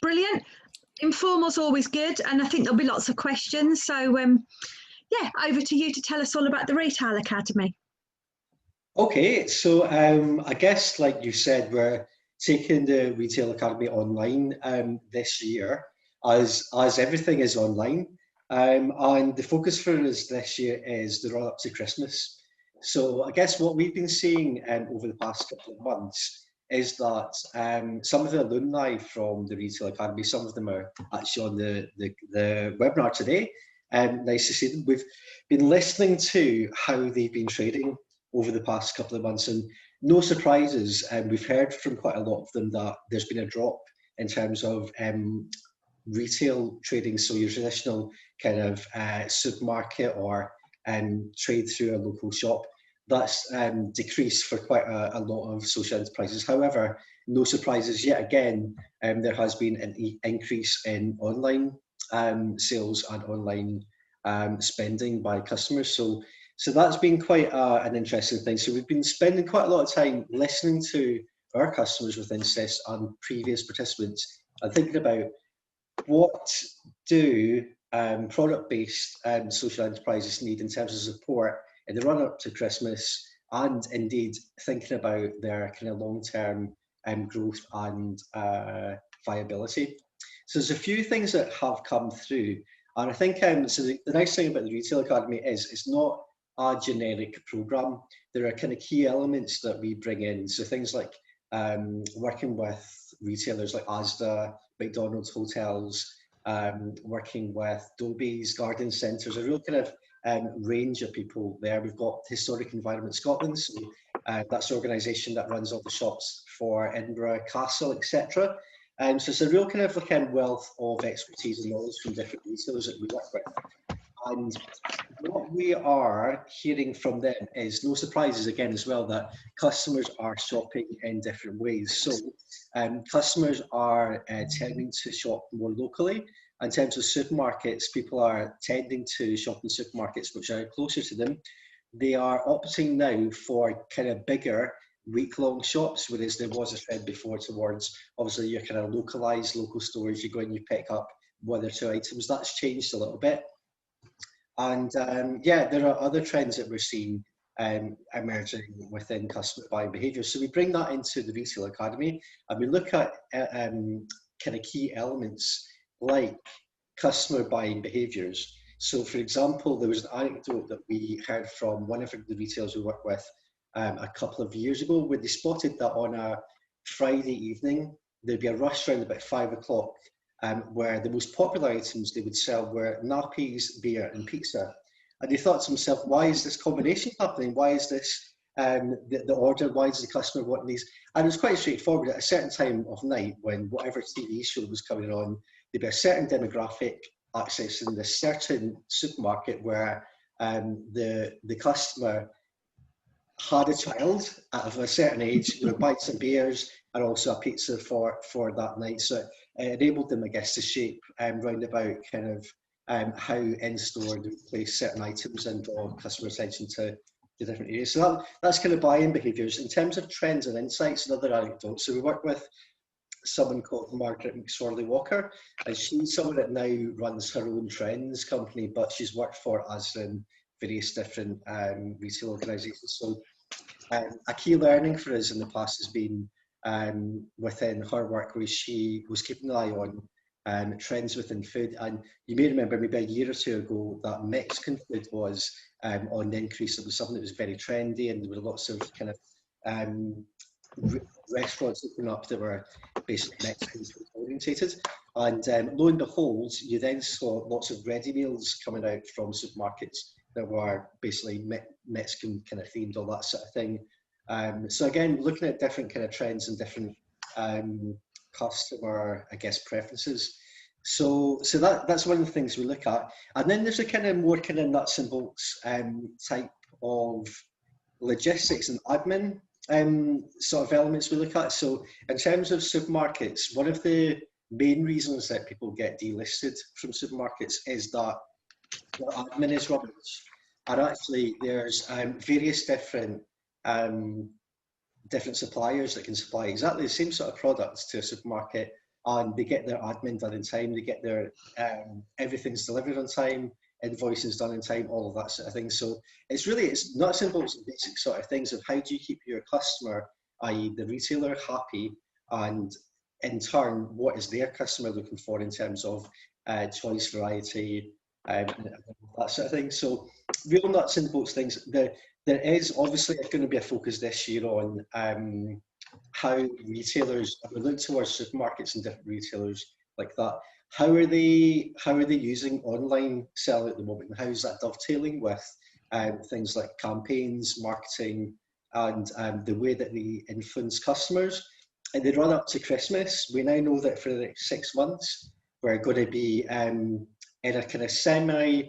brilliant. Informal's always good, and I think there'll be lots of questions. So, yeah, over to you to tell us all about the Retail Academy. Okay, so I guess, like you said, we're taking the Retail Academy online this year, as everything is online. And the focus for us this year is the run up to Christmas. So I guess what we've been seeing over the past couple of months is that some of the alumni from the Retail Academy, some of them are actually on the webinar today. Nice to see them. We've been listening to how they've been trading over the past couple of months, and no surprises. We've heard from quite a lot of them that there's been a drop in terms of retail trading, so your traditional kind of supermarket or trade through a local shop. That's decreased for quite a lot of social enterprises. However, no surprises yet again. There has been an increase in online sales and online spending by customers. So that's been quite an interesting thing. So we've been spending quite a lot of time listening to our customers within CIS and previous participants and thinking about what do product-based social enterprises need in terms of support in the run-up to Christmas, and indeed thinking about their kind of long-term growth and viability. So there's a few things that have come through, and I think so the nice thing about the Retail Academy is it's not a generic program. There are kind of key elements that we bring in, so things like working with retailers like Asda, McDonald's, hotels, working with Audubey's, garden centres, a real kind of range of people there. We've got Historic Environment Scotland, so that's the organisation that runs all the shops for Edinburgh Castle, etc. So it's a real kind of wealth of expertise and knowledge from different retailers that we work with. And what we are hearing from them is no surprises again as well, that customers are shopping in different ways. So customers are tending to shop more locally. In terms of supermarkets, people are tending to shop in supermarkets which are closer to them. They are opting now for kind of bigger week-long shops, whereas there was a trend before towards obviously your kind of localised local stores. You go and you pick up one or two items. That's changed a little bit. And yeah, there are other trends that we're seeing emerging within customer buying behaviour. So we bring that into the Retail Academy, and we look at kind of key elements like customer buying behaviours. So for example, there was an anecdote that we heard from one of the retailers we work with a couple of years ago, where they spotted that on a Friday evening, there'd be a rush around about 5 o'clock, where the most popular items they would sell were nappies, beer and pizza. And they thought to themselves, why is this combination happening? Why is this the order? Why is the customer wanting these? And it was quite straightforward. At a certain time of night, when whatever TV show was coming on, there'd be a certain demographic accessing this certain supermarket where the customer had a child of a certain age, buying some beers and also a pizza for that night. So it enabled them, I guess, to shape round about kind of how in-store they place certain items and draw customer attention to different areas. So that's kind of buying behaviours. In terms of trends and insights, another anecdote. So we work with someone called Margaret McSorley Walker, and she's someone that now runs her own trends company, but she's worked for us in various different retail organisations. So a key learning for us in the past has been within her work, where she was keeping an eye on trends within food. And you may remember maybe a year or two ago that Mexican food was on the increase. It was something that was very trendy, and there were lots of kind of restaurants opening up that were basically Mexican food orientated. And lo and behold, you then saw lots of ready meals coming out from supermarkets that were basically Mexican kind of themed, all that sort of thing. So again, looking at different kind of trends and different customer, I guess, preferences. So that's one of the things we look at. And then there's a kind of more kind of nuts and bolts type of logistics and admin sort of elements we look at. So in terms of supermarkets, one of the main reasons that people get delisted from supermarkets is that the admin is rubbish. And actually there's various different suppliers that can supply exactly the same sort of products to a supermarket and they get their admin done in time, they get their everything's delivered on time, invoices done in time, all of that sort of thing. So it's not simple, it's basic sort of things of how do you keep your customer, i.e. the retailer, happy, and in turn, what is their customer looking for in terms of choice, variety, and that sort of thing. So real nuts and bolts things. There is obviously going to be a focus this year on how retailers, we look towards supermarkets and different retailers like that. How are they using online selling at the moment, and how is that dovetailing with things like campaigns, marketing, and the way that they influence customers? In the run up to Christmas, we now know that for the next 6 months, we're going to be in a kind of semi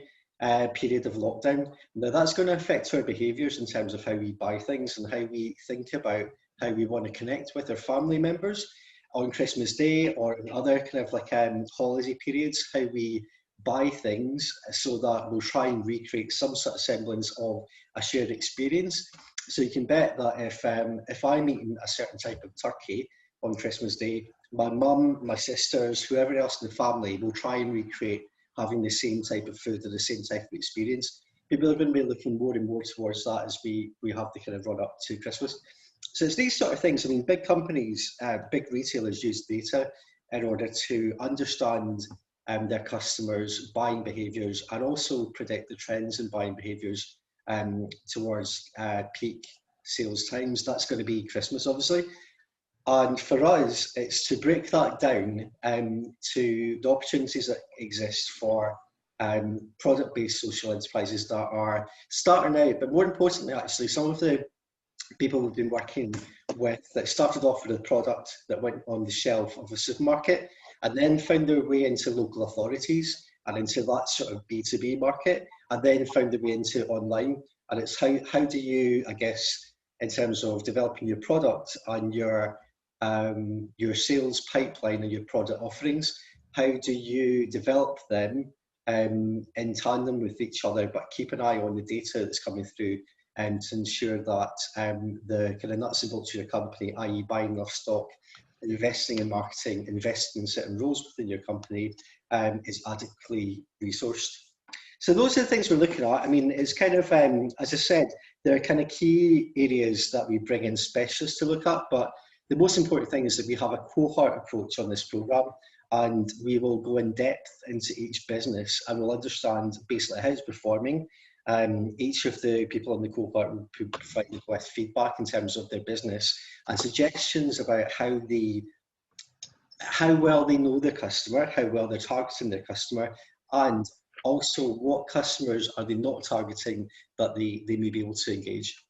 period of lockdown. Now that's going to affect our behaviours in terms of how we buy things and how we think about how we want to connect with our family members on Christmas Day or in other kind of like holiday periods, how we buy things so that we'll try and recreate some sort of semblance of a shared experience. So you can bet that if I'm eating a certain type of turkey on Christmas Day, my mum, my sisters, whoever else in the family will try and recreate having the same type of food or the same type of experience. People are going to be looking more and more towards that as we have the kind of run up to Christmas. So it's these sort of things. I mean, big companies, big retailers use data in order to understand their customers' buying behaviours and also predict the trends in buying behaviours towards peak sales times. That's going to be Christmas, obviously. And for us, it's to break that down to the opportunities that exist for product-based social enterprises that are starting out, but more importantly, actually, some of the people we've been working with that started off with a product that went on the shelf of a supermarket and then found their way into local authorities and into that sort of B2B market, and then found their way into online. And it's how do you, I guess, in terms of developing your product and your sales pipeline and your product offerings, how do you develop them in tandem with each other, but keep an eye on the data that's coming through and to ensure that the kind of nuts and bolts of your company, i.e. buying enough stock, investing in marketing, investing in certain roles within your company is adequately resourced. So those are the things we're looking at. I mean, it's kind of, as I said, there are kind of key areas that we bring in specialists to look at, but the most important thing is that we have a cohort approach on this programme, and we will go in depth into each business and we'll understand basically how it's performing. Each of the people in the cohort will provide with feedback in terms of their business and suggestions about how well they know their customer, how well they're targeting their customer, and also what customers are they not targeting that they may be able to engage.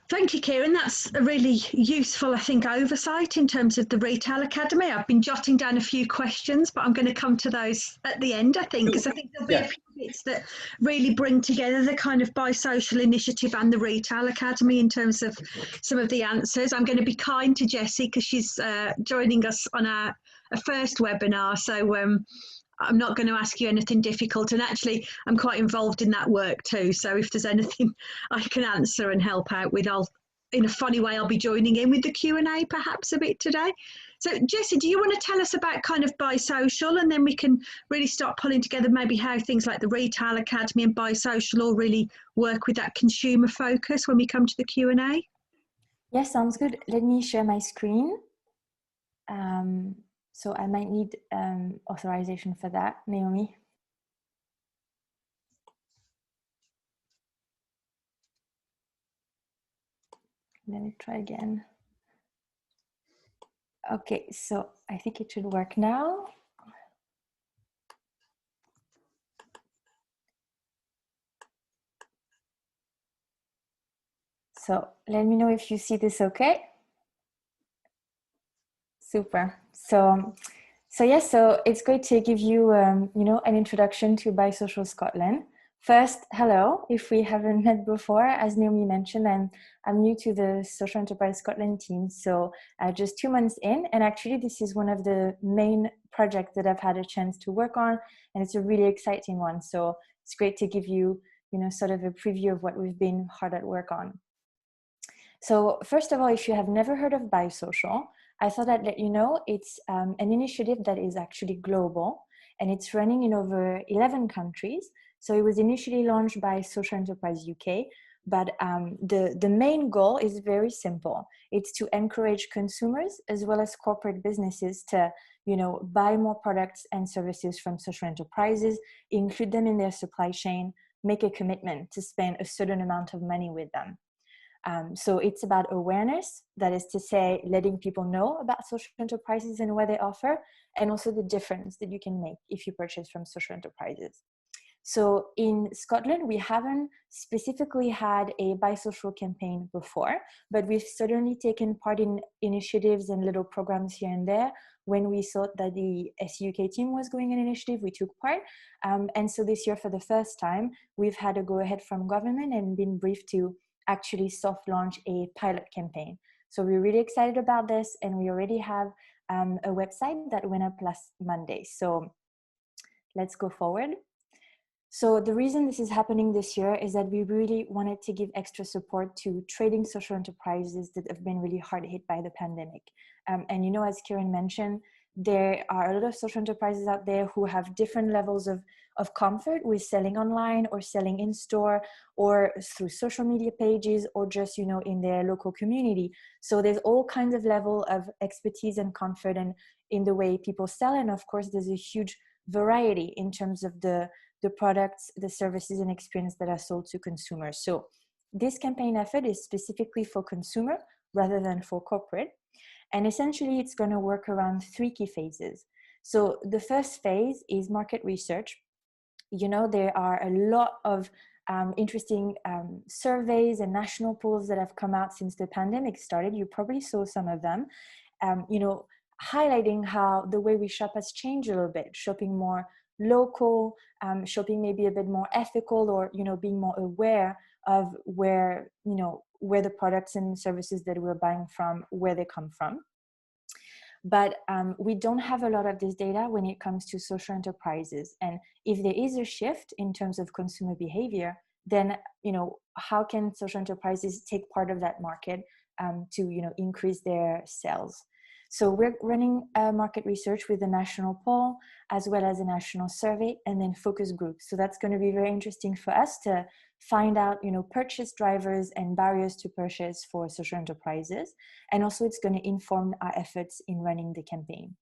Thank you, Kieran. That's a really useful, I think, oversight in terms of the Retail Academy. I've been jotting down a few questions, but I'm going to come to those at the end, I think, because I think there'll be a few bits that really bring together the kind of Bi-Social Initiative and the Retail Academy in terms of some of the answers. I'm going to be kind to Jessie because she's joining us on our first webinar. So I'm not going to ask you anything difficult, and actually I'm quite involved in that work too, so if there's anything I can answer and help out with, in a funny way I'll be joining in with the Q&A perhaps a bit today. So Jessie, do you want to tell us about kind of Bi-Social, and then we can really start pulling together maybe how things like the Retail Academy and Bi-Social all really work with that consumer focus when we come to the Q&A? Yes, sounds good. Let me share my screen. So I might need authorization for that, Naomi. Let me try again. Okay, so I think it should work now. So let me know if you see this okay. Super. So it's great to give you, an introduction to Bi-Social Scotland. First, hello, if we haven't met before, as Naomi mentioned, I'm new to the Social Enterprise Scotland team, so just 2 months in, and actually this is one of the main projects that I've had a chance to work on, and it's a really exciting one, so it's great to give you, sort of a preview of what we've been hard at work on. So first of all, if you have never heard of Bi-Social, I thought I'd let you know it's an initiative that is actually global, and it's running in over 11 countries. So it was initially launched by Social Enterprise UK, but the main goal is very simple. It's to encourage consumers as well as corporate businesses to, buy more products and services from social enterprises, include them in their supply chain, make a commitment to spend a certain amount of money with them. So it's about awareness, that is to say, letting people know about social enterprises and what they offer, and also the difference that you can make if you purchase from social enterprises. So in Scotland, we haven't specifically had a bisocial campaign before, but we've certainly taken part in initiatives and little programs here and there. When we thought that the SUK team was going an initiative, we took part. And so this year, for the first time, we've had a go-ahead from government and been briefed to actually soft launch a pilot campaign. So we're really excited about this, and we already have a website that went up last Monday. So let's go forward. So the reason this is happening this year is that we really wanted to give extra support to trading social enterprises that have been really hard hit by the pandemic. And as Kieran mentioned, there are a lot of social enterprises out there who have different levels of comfort with selling online or selling in store or through social media pages or just, in their local community. So there's all kinds of level of expertise and comfort and in the way people sell. And of course, there's a huge variety in terms of the products, the services and experience that are sold to consumers. So this campaign effort is specifically for consumer rather than for corporate. And essentially it's going to work around 3 key phases. So the first phase is market research. There are a lot of interesting surveys and national polls that have come out since the pandemic started. You probably saw some of them, highlighting how the way we shop has changed a little bit, shopping more local, shopping maybe a bit more ethical, or being more aware of where the products and services that we're buying from, where they come from. But we don't have a lot of this data when it comes to social enterprises. And if there is a shift in terms of consumer behavior, then how can social enterprises take part of that market to increase their sales? So we're running market research with a national poll, as well as a national survey, and then focus groups. So that's going to be very interesting for us to find out, purchase drivers and barriers to purchase for social enterprises. And also it's going to inform our efforts in running the campaign.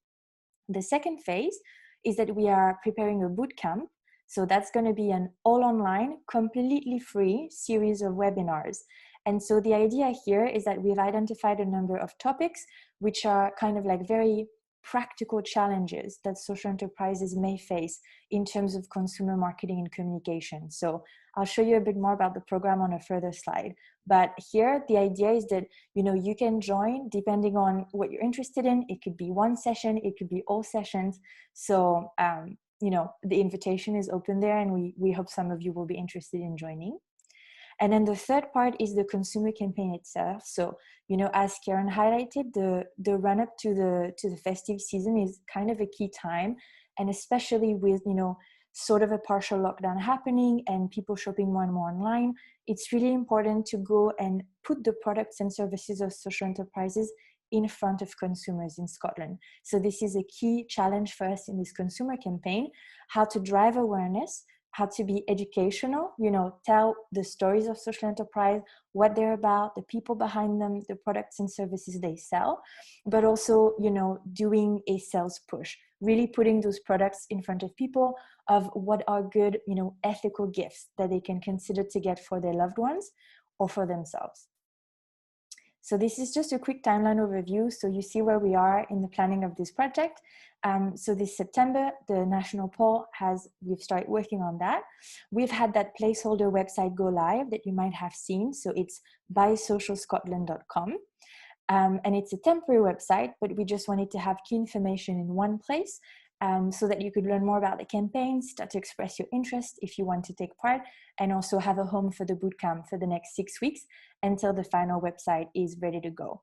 The second phase is that we are preparing a boot camp. So that's going to be an all online, completely free series of webinars. And so the idea here is that we've identified a number of topics which are kind of like very practical challenges that social enterprises may face in terms of consumer marketing and communication. So I'll show you a bit more about the program on a further slide. But here, the idea is that, you can join depending on what you're interested in. It could be one session, it could be all sessions. So, the invitation is open there, and we hope some of you will be interested in joining. And then the third part is the consumer campaign itself. So, as Kieran highlighted, the run up to the festive season is kind of a key time. And especially with, sort of a partial lockdown happening and people shopping more and more online, it's really important to go and put the products and services of social enterprises in front of consumers in Scotland. So this is a key challenge for us in this consumer campaign, how to drive awareness, how to be educational, tell the stories of social enterprise, what they're about, the people behind them, the products and services they sell, but also, doing a sales push, really putting those products in front of people of what are good, ethical gifts that they can consider to get for their loved ones or for themselves. So this is just a quick timeline overview. So you see where we are in the planning of this project. So this September, the national poll we've started working on that. We've had that placeholder website go live that you might have seen. So it's bysocialscotland.com. And it's a temporary website, but we just wanted to have key information in one place so that you could learn more about the campaign, start to express your interest if you want to take part, and also have a home for the bootcamp for the next 6 weeks until the final website is ready to go.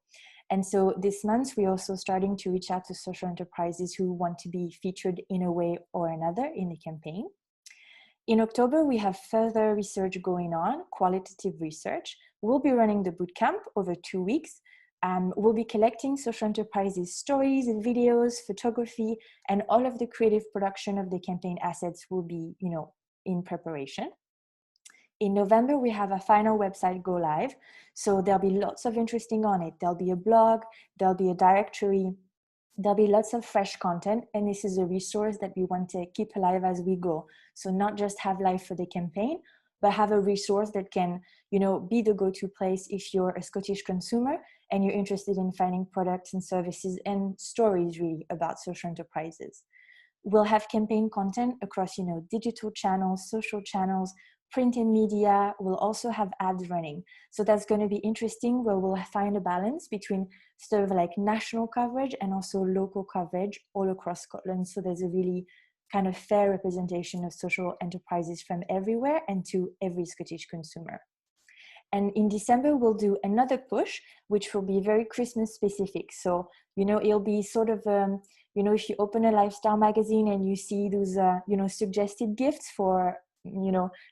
And so this month, we're also starting to reach out to social enterprises who want to be featured in a way or another in the campaign. In October, we have further research going on, qualitative research. We'll be running the bootcamp over 2 weeks. We'll be collecting social enterprises stories and videos, photography, and all of the creative production of the campaign assets will be, in preparation. In November, we have a final website go live. So there'll be lots of interesting on it. There'll be a blog, there'll be a directory, there'll be lots of fresh content. And this is a resource that we want to keep alive as we go. So not just have live for the campaign, but have a resource that can, be the go-to place if you're a Scottish consumer and you're interested in finding products and services and stories really about social enterprises. We'll have campaign content across, digital channels, social channels, print and media. We'll also have ads running. So that's going to be interesting, where we'll find a balance between sort of like national coverage and also local coverage all across Scotland. So there's a really kind of fair representation of social enterprises from everywhere and to every Scottish consumer. And in December, we'll do another push, which will be very Christmas specific. So, it'll be sort of, if you open a lifestyle magazine and you see those, suggested gifts for,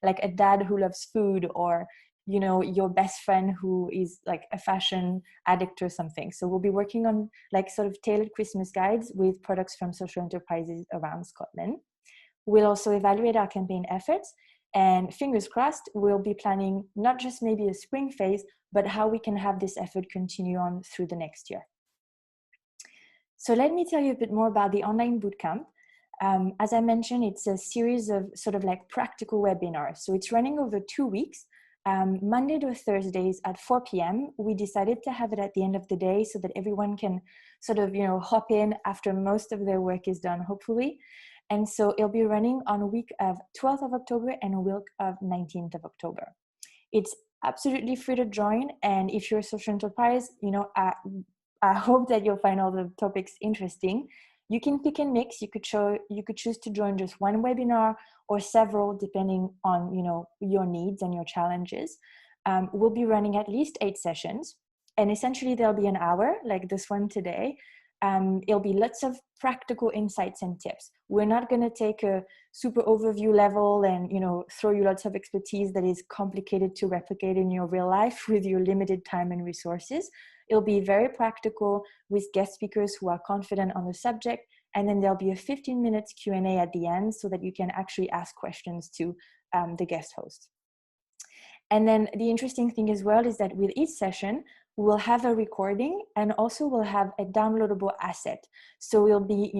like a dad who loves food, or, your best friend who is like a fashion addict or something. So we'll be working on like sort of tailored Christmas guides with products from social enterprises around Scotland. We'll also evaluate our campaign efforts, and fingers crossed, we'll be planning not just maybe a spring phase, but how we can have this effort continue on through the next year. So let me tell you a bit more about the online bootcamp. As I mentioned, it's a series of sort of like practical webinars. So it's running over 2 weeks, Monday to Thursdays at 4 p.m. We decided to have it at the end of the day so that everyone can sort of, hop in after most of their work is done, hopefully. And so it'll be running on a week of 12th of October and a week of 19th of October. It's absolutely free to join. And if you're a social enterprise, I hope that you'll find all the topics interesting. You can pick and mix. You could choose to join just one webinar or several, depending on your needs and your challenges. We'll be running at least 8 sessions, and essentially there'll be an hour like this one today. It'll be lots of practical insights and tips. We're not going to take a super overview level and throw you lots of expertise that is complicated to replicate in your real life with your limited time and resources. It'll be very practical with guest speakers who are confident on the subject. And then there'll be a 15 minutes Q&A at the end so that you can actually ask questions to the guest host. And then the interesting thing as well is that with each session, we'll have a recording, and also we'll have a downloadable asset. So it'll be,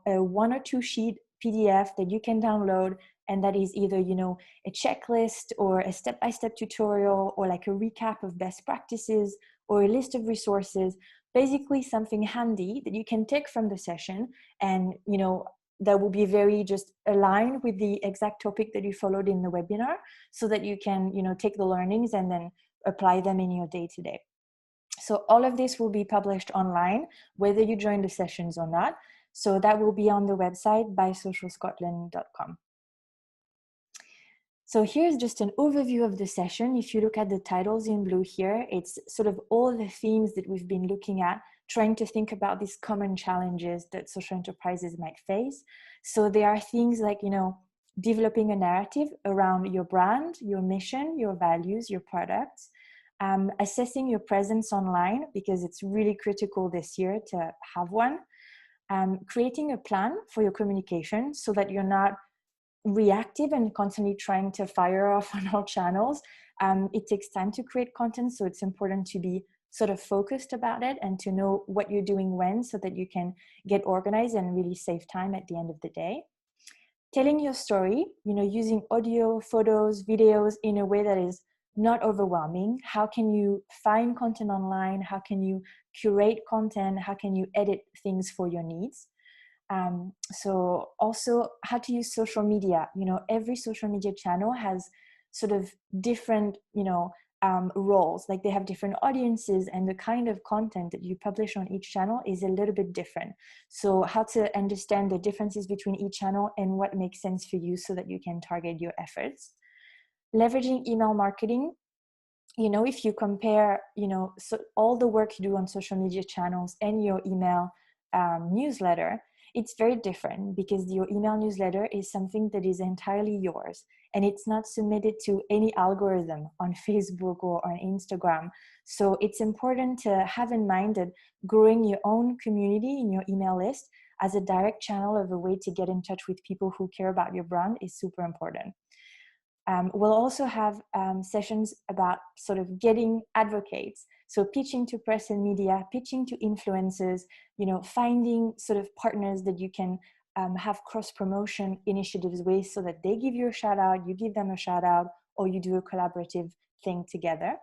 a 1 or 2 sheet PDF that you can download, and that is either, a checklist or a step-by-step tutorial, or like a recap of best practices, or a list of resources, basically something handy that you can take from the session, and, that will be very just aligned with the exact topic that you followed in the webinar, so that you can, take the learnings and then apply them in your day-to-day. So all of this will be published online, whether you join the sessions or not. So that will be on the website bysocialscotland.com. So here's just an overview of the session. If you look at the titles in blue here, it's sort of all the themes that we've been looking at, trying to think about these common challenges that social enterprises might face. So there are things like, developing a narrative around your brand, your mission, your values, your products. Assessing your presence online, because it's really critical this year to have one. Creating a plan for your communication so that you're not reactive and constantly trying to fire off on all channels. It takes time to create content, so it's important to be sort of focused about it and to know what you're doing when, so that you can get organized and really save time at the end of the day. Telling your story, using audio, photos, videos in a way that is not overwhelming. How can you find content online? How can you curate content? How can you edit things for your needs? So also how to use social media. Every social media channel has sort of different, roles, like they have different audiences, and the kind of content that you publish on each channel is a little bit different. So how to understand the differences between each channel and what makes sense for you so that you can target your efforts. Leveraging email marketing. If you compare, so all the work you do on social media channels and your email newsletter, it's very different because your email newsletter is something that is entirely yours and it's not submitted to any algorithm on Facebook or on Instagram. So it's important to have in mind that growing your own community in your email list as a direct channel of a way to get in touch with people who care about your brand is super important. We'll also have sessions about sort of getting advocates. So pitching to press and media, pitching to influencers, finding sort of partners that you can have cross-promotion initiatives with so that they give you a shout out, you give them a shout out, or you do a collaborative thing together.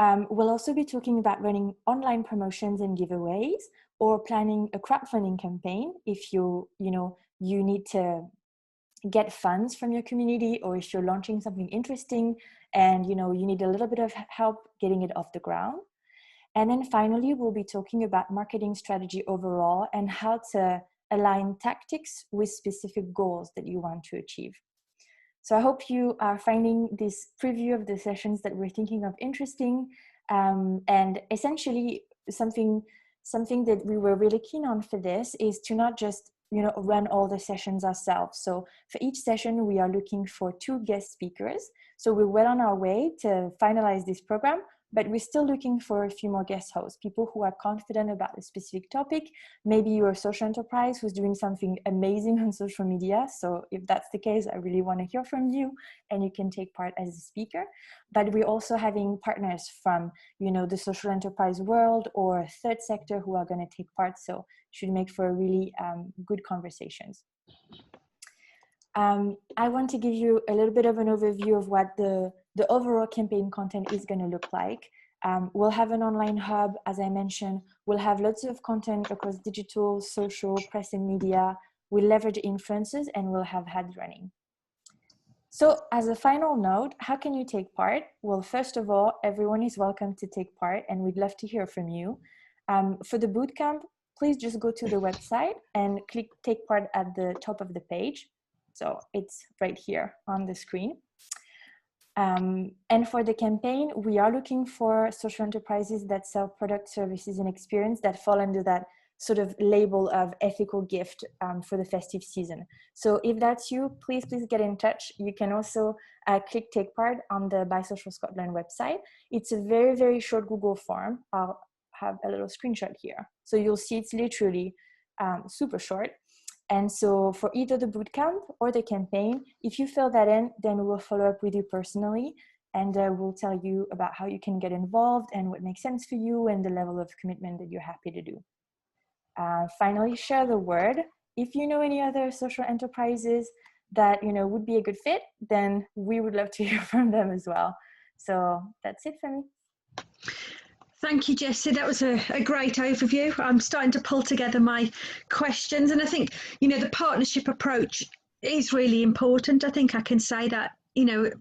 We'll also be talking about running online promotions and giveaways or planning a crowdfunding campaign if you need to get funds from your community, or if you're launching something interesting and you need a little bit of help getting it off the ground. And then finally, we'll be talking about marketing strategy overall and how to align tactics with specific goals that you want to achieve. So I hope you are finding this preview of the sessions that we're thinking of interesting, and essentially something that we were really keen on for this is to not just run all the sessions ourselves. So for each session, we are looking for 2 guest speakers. So we're well on our way to finalize this program, but we're still looking for a few more guest hosts, people who are confident about a specific topic. Maybe you're a social enterprise who's doing something amazing on social media. So if that's the case, I really want to hear from you and you can take part as a speaker. But we're also having partners from, the social enterprise world or third sector who are going to take part. So should make for really good conversations. I want to give you a little bit of an overview of what the overall campaign content is going to look like. We'll have an online hub, as I mentioned. We'll have lots of content across digital, social, press and media. We'll leverage influencers and we'll have ads running. So as a final note, how can you take part? Well, first of all, everyone is welcome to take part and we'd love to hear from you. For the bootcamp, please just go to the website and click take part at the top of the page. So it's right here on the screen. And for the campaign, we are looking for social enterprises that sell products, services, and experience that fall under that sort of label of ethical gift for the festive season. So if that's you, please get in touch. You can also click take part on the By Social Scotland website. It's a very, very short Google form. I'll have a little screenshot here. So you'll see it's literally super short. And so for either the bootcamp or the campaign, if you fill that in, then we'll follow up with you personally and we'll tell you about how you can get involved and what makes sense for you and the level of commitment that you're happy to do. Finally, share the word. If you know any other social enterprises that would be a good fit, then we would love to hear from them as well. So that's it for me. Thank you, Jessie. That was a great overview. I'm starting to pull together my questions, and I think, the partnership approach is really important. I think I can say that,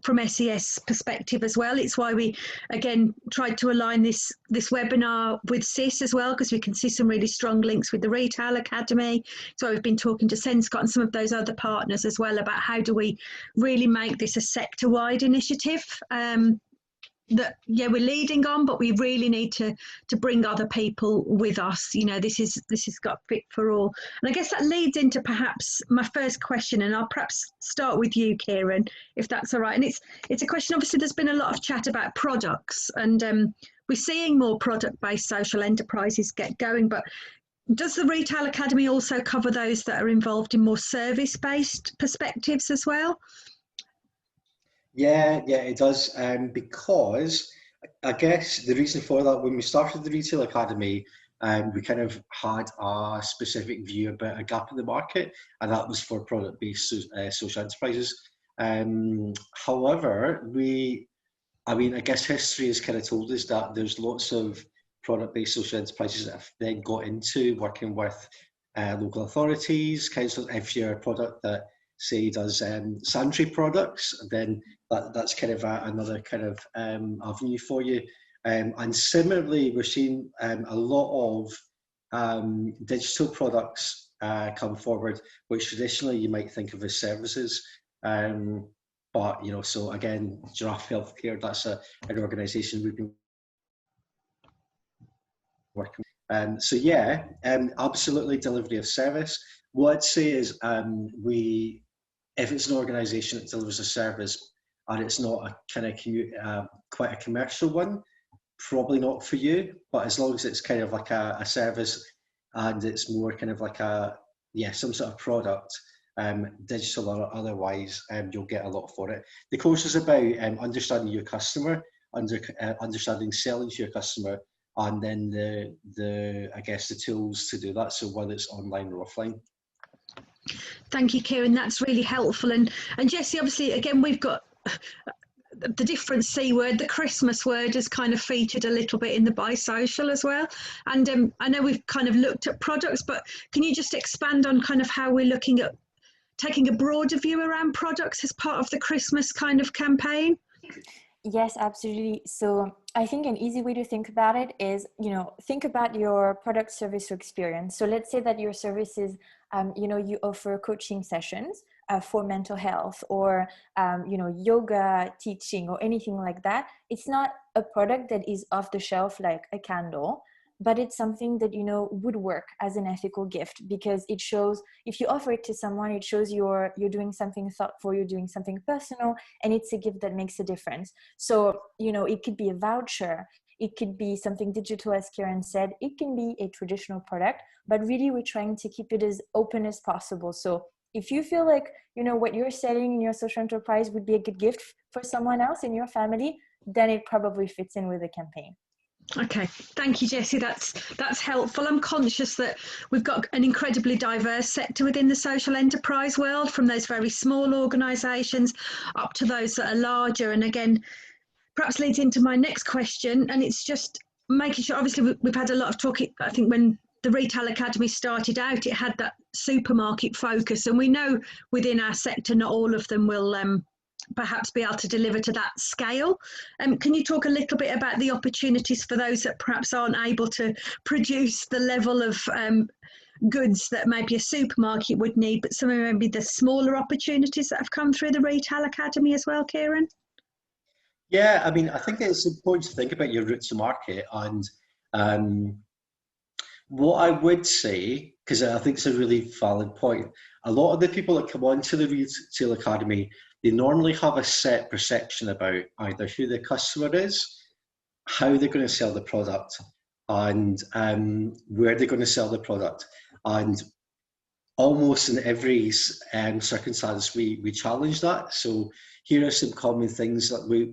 from SES perspective as well. It's why we, again, tried to align this webinar with CIS as well, because we can see some really strong links with the Retail Academy. So we've been talking to Senscott and some of those other partners as well about how do we really make this a sector-wide initiative. That we're leading on, but we really need to bring other people with us. This has got fit for all, and I guess that leads into perhaps my first question, and I'll perhaps start with you, Kieran, if that's all right. And it's a question. Obviously, there's been a lot of chat about products, and we're seeing more product-based social enterprises get going. But does the Retail Academy also cover those that are involved in more service-based perspectives as well? Yeah, it does. Because I guess the reason for that, when we started the Retail Academy, we kind of had a specific view about a gap in the market, and that was for product-based social enterprises. However, I guess history has kind of told us that there's lots of product-based social enterprises that have then got into working with local authorities, councils. If you're a product that, say, does sanitary products, then that's kind of another kind of avenue for you. And similarly, we're seeing a lot of digital products come forward, which traditionally you might think of as services. But, so again, Giraffe Healthcare, that's an organisation we've been working with. So yeah, absolutely delivery of service. What I'd say is if it's an organisation that delivers a service and it's not a kind of quite a commercial one, probably not for you. But as long as it's kind of like a service and it's more kind of like some sort of product, digital or otherwise, you'll get a lot for it. The course is about understanding your customer, understanding selling to your customer, and then the I guess the tools to do that. So whether it's online or offline. Thank you, Kieran. That's really helpful. And Jessie, obviously, again, we've got the different C word, the Christmas word has kind of featured a little bit in the Bisocial as well. And I know we've kind of looked at products, but can you just expand on kind of how we're looking at taking a broader view around products as part of the Christmas kind of campaign? Yes, absolutely. So I think an easy way to think about it is, think about your product, service, or experience. So let's say that your service is, you offer coaching sessions for mental health, or, yoga teaching or anything like that. It's not a product that is off the shelf like a candle, but it's something that, would work as an ethical gift, because it shows, if you offer it to someone, it shows you're doing something thoughtful, you're doing something personal, and it's a gift that makes a difference. So, it could be a voucher, it could be something digital, as Kieran said, it can be a traditional product, but really we're trying to keep it as open as possible. So if you feel like, what you're selling in your social enterprise would be a good gift for someone else in your family, then it probably fits in with the campaign. Okay, thank you, Jessie. That's helpful. I'm conscious that we've got an incredibly diverse sector within the social enterprise world, from those very small organisations up to those that are larger. And again, perhaps leads into my next question, and it's just making sure, obviously we've had a lot of talk. I think when the Retail Academy started out, it had that supermarket focus, and we know within our sector not all of them will perhaps be able to deliver to that scale. Can you talk a little bit about the opportunities for those that perhaps aren't able to produce the level of goods that maybe a supermarket would need, but some of maybe the smaller opportunities that have come through the Retail Academy as well, Kieran? Yeah, I mean, I think it's important to think about your route to market. And what I would say, because I think it's a really valid point, a lot of the people that come onto the Retail Academy, they normally have a set perception about either who the customer is, how they're going to sell the product, and where they're going to sell the product. And almost in every circumstance, we challenge that. So here are some common things that we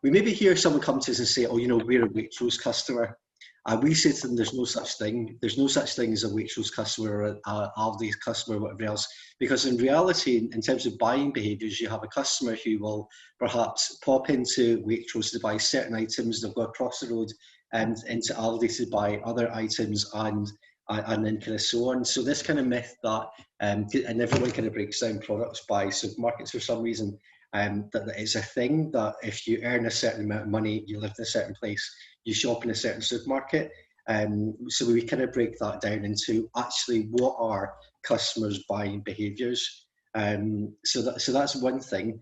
maybe hear someone come to us and say, oh, we're a Waitrose customer. And we say to them, there's no such thing. There's no such thing as a Waitrose customer or an Aldi's customer or whatever else. Because in reality, in terms of buying behaviours, you have a customer who will perhaps pop into Waitrose to buy certain items. They'll go across the road and into Aldi to buy other items, and then kind of so on. So this kind of myth that, and everyone kind of breaks down products by supermarkets for some reason, that it's a thing that if you earn a certain amount of money, you live in a certain place, you shop in a certain supermarket. So we kind of break that down into actually what are customers' buying behaviours. So that's one thing.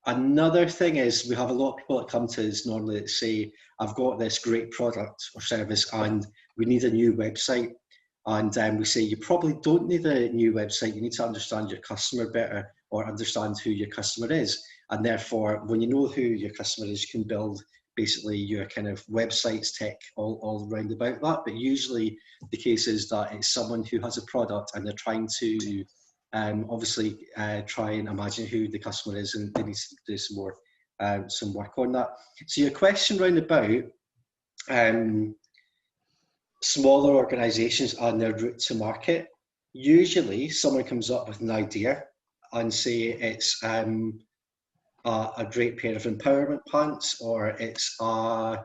Another thing is we have a lot of people that come to us normally that say, I've got this great product or service and we need a new website. And we say, you probably don't need a new website. You need to understand your customer better, or understand who your customer is. And therefore, when you know who your customer is, you can build basically your kind of websites, tech, all around about that. But usually the case is that it's someone who has a product and they're trying to obviously try and imagine who the customer is, and they need to do some work on that. So your question round about smaller organisations and their route to market, usually someone comes up with an idea and say it's a great pair of empowerment pants, or it's a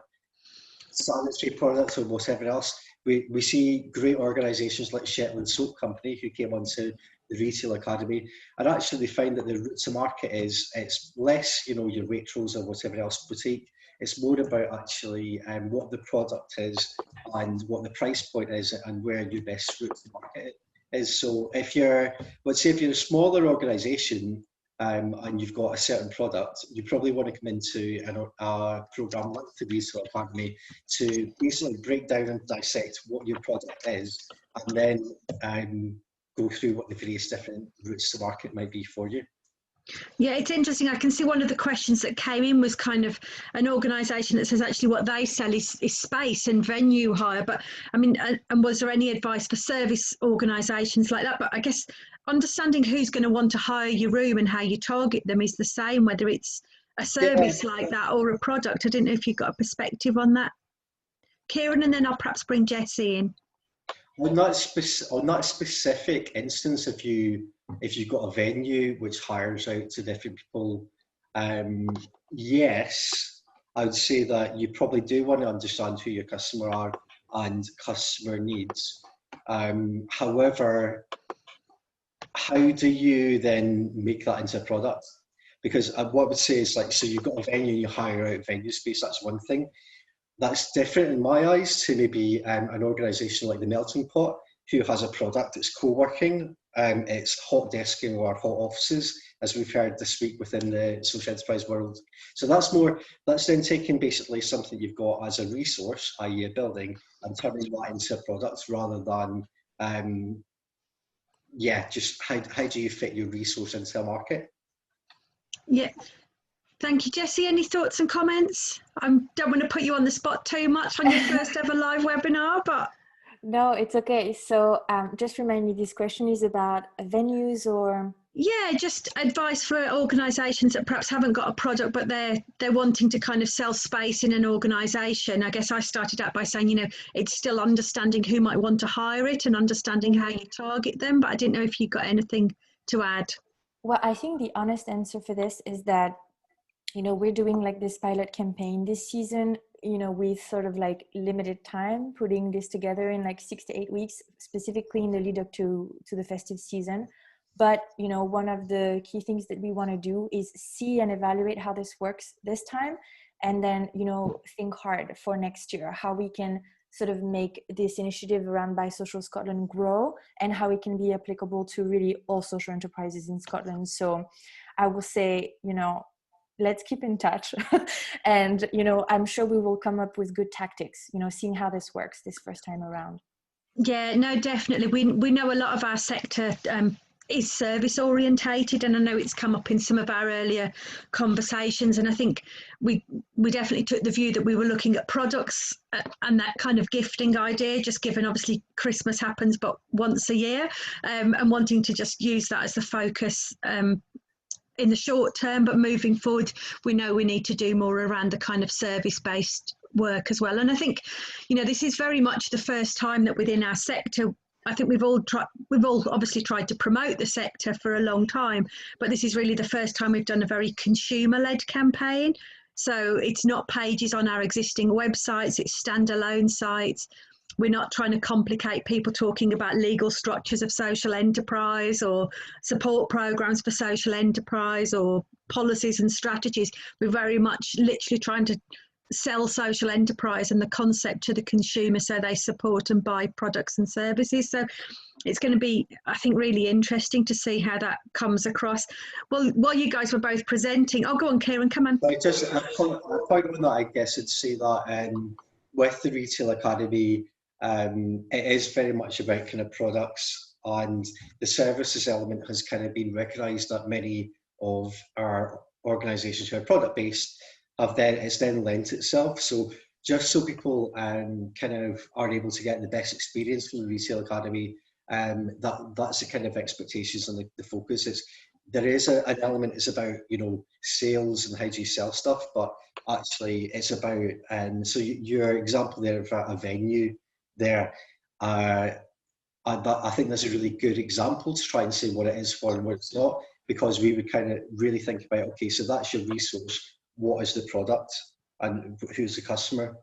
sanitary product, or whatever else. We see great organisations like Shetland Soap Company who came onto the Retail Academy, and actually they find that the route to market it's less, your Waitrose or whatever else boutique. It's more about actually what the product is and what the price point is and where your best route to market is. So if you're, let's say if you're a smaller organisation and you've got a certain product, you probably want to come into a program like the Retail Academy to basically break down and dissect what your product is, and then go through what the various different routes to market might be for you. Yeah, it's interesting. I can see one of the questions that came in was kind of an organisation that says actually what they sell is space and venue hire. But I mean, and was there any advice for service organisations like that? But I guess understanding who's going to want to hire your room and how you target them is the same, whether it's a service like that or a product. I didn't know if you've got a perspective on that, Kieran, and then I'll perhaps bring Jessie in. On that specific instance, if you've got a venue which hires out to different people, yes, I would say that you probably do want to understand who your customer are and customer needs. However, how do you then make that into a product? Because what I would say is, like, so you've got a venue, you hire out venue space, that's one thing. That's different in my eyes to maybe an organisation like the Melting Pot, who has a product that's co-working, it's hot desking or hot offices, as we've heard this week within the social enterprise world. So that's then taking basically something you've got as a resource, i.e. a building, and turning that into a product rather than, just how do you fit your resource into a market? Yeah. Thank you, Jessie. Any thoughts and comments? I don't want to put you on the spot too much on your first ever live webinar, but... No, it's okay. So just remind me, this question is about venues or... Yeah, just advice for organisations that perhaps haven't got a product, but they're wanting to kind of sell space in an organisation. I guess I started out by saying, it's still understanding who might want to hire it and understanding how you target them, but I didn't know if you got anything to add. Well, I think the honest answer for this is that we're doing like this pilot campaign this season, with sort of like limited time, putting this together in like 6 to 8 weeks, specifically in the lead up to the festive season. But, one of the key things that we want to do is see and evaluate how this works this time. And then, think hard for next year, how we can sort of make this initiative around Buy Social Scotland grow and how it can be applicable to really all social enterprises in Scotland. So I will say, let's keep in touch. And, I'm sure we will come up with good tactics, seeing how this works this first time around. Yeah, no, definitely. We know a lot of our sector is service orientated, and I know it's come up in some of our earlier conversations, and I think we definitely took the view that we were looking at products and that kind of gifting idea, just given obviously Christmas happens but once a year, and wanting to just use that as the focus in the short term, but moving forward, we know we need to do more around the kind of service-based work as well. And I think, this is very much the first time that within our sector, I think we've all obviously tried to promote the sector for a long time, but this is really the first time we've done a very consumer-led campaign. So it's not pages on our existing websites, it's standalone sites. We're not trying to complicate people talking about legal structures of social enterprise or support programs for social enterprise or policies and strategies. We're very much literally trying to sell social enterprise and the concept to the consumer so they support and buy products and services. So it's going to be, I think, really interesting to see how that comes across. Well, while you guys were both presenting, go on, Kieran, come on. Just a point on that, I guess, I'd say that with the Retail Academy, it is very much about kind of products, and the services element has kind of been recognised that many of our organisations who are product based it's then lent itself. So just so people kind of are able to get the best experience from the Retail Academy, that's the kind of expectations and the focus. There is an element, it's about sales and how do you sell stuff, but actually it's about so your example there of a venue there, I think that's a really good example to try and say what it is for and what it's not, because we would kind of really think about, okay, so that's your resource, what is the product and who's the customer?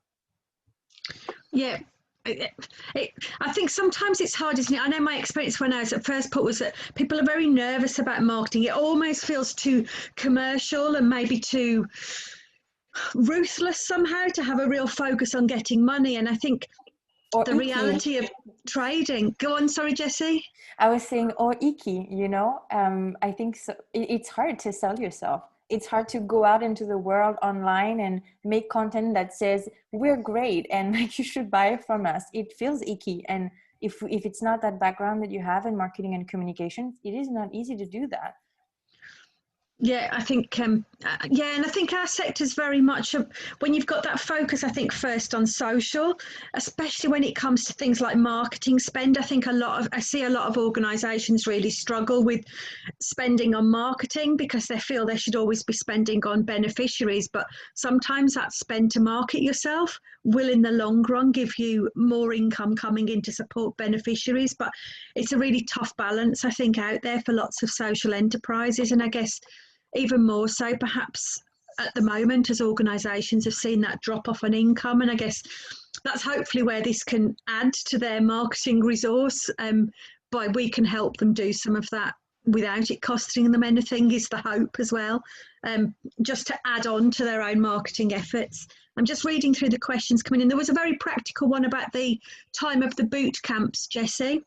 Yeah. I think sometimes it's hard, isn't it? I know my experience when I was at First Put was that people are very nervous about marketing. It almost feels too commercial and maybe too ruthless somehow to have a real focus on getting money. And I think the reality of trading. Go on, sorry, Jessie. I was saying, or icky, I think so. It's hard to sell yourself. It's hard to go out into the world online and make content that says we're great and like you should buy from us. It feels icky. And if it's not that background that you have in marketing and communications, it is not easy to do that. Yeah, I think, and I think our sector's very much, when you've got that focus, I think first on social, especially when it comes to things like marketing spend. I think I see a lot of organisations really struggle with spending on marketing because they feel they should always be spending on beneficiaries. But sometimes that spend to market yourself will in the long run give you more income coming in to support beneficiaries. But it's a really tough balance, I think, out there for lots of social enterprises. And I guess even more so perhaps at the moment as organisations have seen that drop off in income. And I guess that's hopefully where this can add to their marketing resource, by we can help them do some of that without it costing them anything, is the hope as well, just to add on to their own marketing efforts. I'm just reading through the questions coming in. There was a very practical one about the time of the boot camps, Jessie.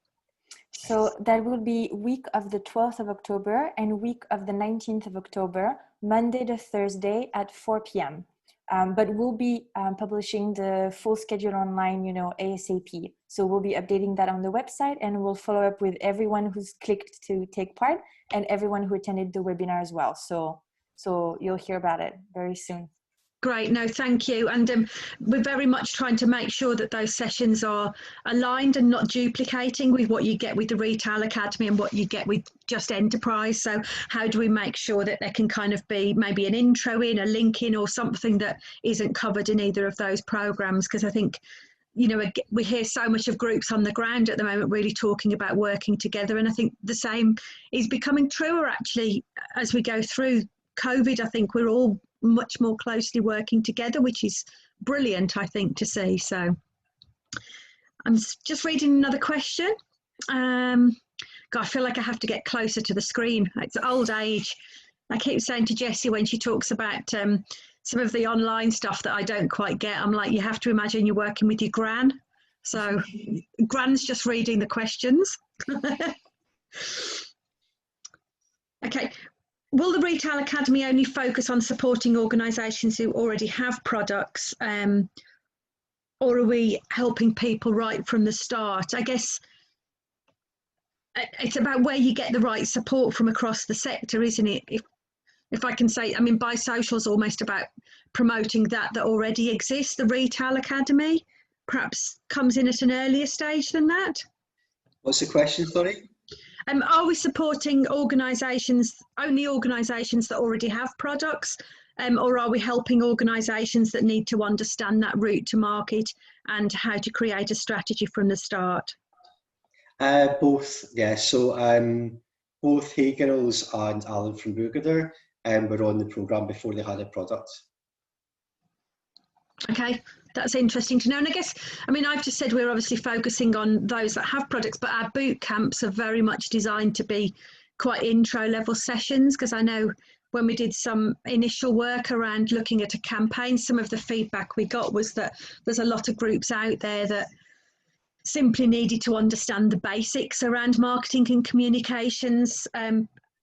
So that will be week of the 12th of October and week of the 19th of October, Monday to Thursday at 4 p.m. But we'll be publishing the full schedule online, ASAP. So we'll be updating that on the website, and we'll follow up with everyone who's clicked to take part and everyone who attended the webinar as well. So you'll hear about it very soon. Great, no, thank you. And we're very much trying to make sure that those sessions are aligned and not duplicating with what you get with the Retail Academy and what you get with Just Enterprise. So how do we make sure that there can kind of be maybe an intro in, a link in, or something that isn't covered in either of those programs? Because I think, we hear so much of groups on the ground at the moment really talking about working together. And I think the same is becoming truer actually as we go through COVID. I think we're all much more closely working together, which is brilliant, I think, to see. So I'm just reading another question. God, I feel like I have to get closer to the screen. It's old age. I keep saying to Jessie when she talks about some of the online stuff that I don't quite get, I'm like, you have to imagine you're working with your gran. So Gran's just reading the questions. Okay. Will the Retail Academy only focus on supporting organisations who already have products, or are we helping people right from the start? I guess it's about where you get the right support from across the sector, isn't it? If I can say, Buy Social is almost about promoting that already exists. The Retail Academy perhaps comes in at an earlier stage than that. What's the question, sorry? Are we supporting organisations that already have products, or are we helping organisations that need to understand that route to market and how to create a strategy from the start? Both, yeah. So both Hey Girls and Alan from Boogader were on the programme before they had a product. Okay. That's interesting to know. And I guess, I've just said we're obviously focusing on those that have products, but our boot camps are very much designed to be quite intro level sessions, because I know when we did some initial work around looking at a campaign, some of the feedback we got was that there's a lot of groups out there that simply needed to understand the basics around marketing and communications.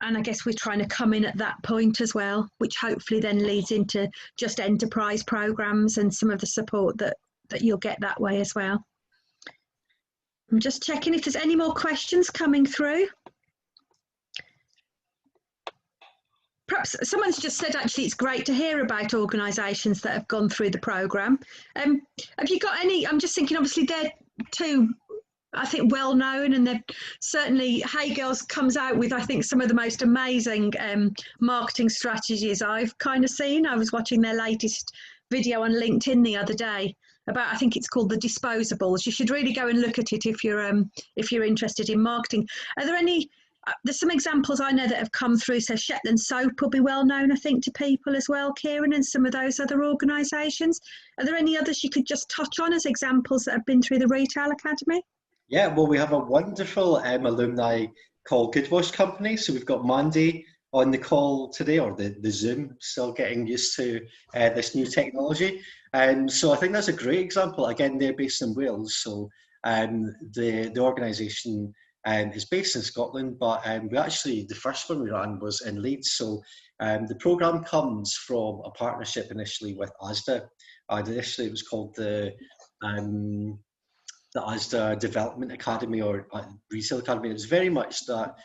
And I guess we're trying to come in at that point as well, which hopefully then leads into Just Enterprise programs and some of the support that you'll get that way as well. I'm just checking if there's any more questions coming through. Perhaps someone's just said, actually, it's great to hear about organisations that have gone through the programme. Have you got any? I'm just thinking, obviously, they're two, I think, well known, and they've certainly, Hey Girls comes out with, I think, some of the most amazing marketing strategies I've kind of seen. I was watching their latest video on LinkedIn the other day about, I think it's called the Disposables. You should really go and look at it if you're interested in marketing. Are there any? There's some examples I know that have come through. So Shetland Soap will be well known, I think, to people as well, Kieran, and some of those other organisations. Are there any others you could just touch on as examples that have been through the Retail Academy? Yeah, well, we have a wonderful alumni called Good Wash Company. So we've got Mandy on the call today, or the Zoom, still getting used to this new technology. So I think that's a great example. Again, they're based in Wales. So The organisation is based in Scotland, but we actually, the first one we ran was in Leeds. So the programme comes from a partnership initially with ASDA. Initially it was called the ASDA Development Academy or Retail Academy. It was very much that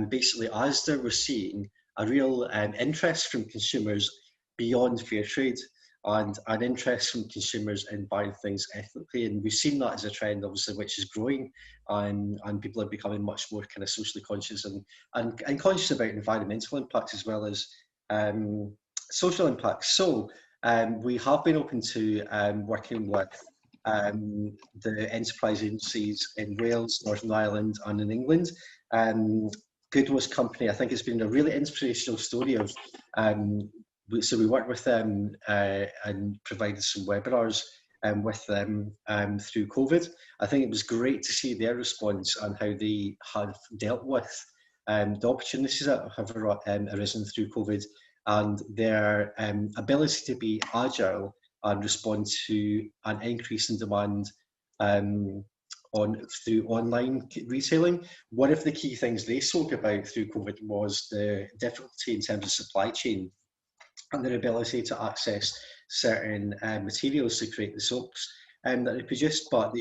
basically ASDA were seeing a real interest from consumers beyond fair trade and an interest from consumers in buying things ethically. And we've seen that as a trend, obviously, which is growing, and people are becoming much more kind of socially conscious and conscious about environmental impacts as well as social impacts. So we have been open to working with the enterprise agencies in Wales, Northern Ireland and in England. Goodwas Company, I think it's been a really inspirational story of, so we worked with them and provided some webinars with them through COVID. I think it was great to see their response and how they have dealt with the opportunities that have arisen through COVID and their ability to be agile and respond to an increase in demand through online retailing. One of the key things they spoke about through COVID was the difficulty in terms of supply chain and their ability to access certain materials to create the soaps that they produced. But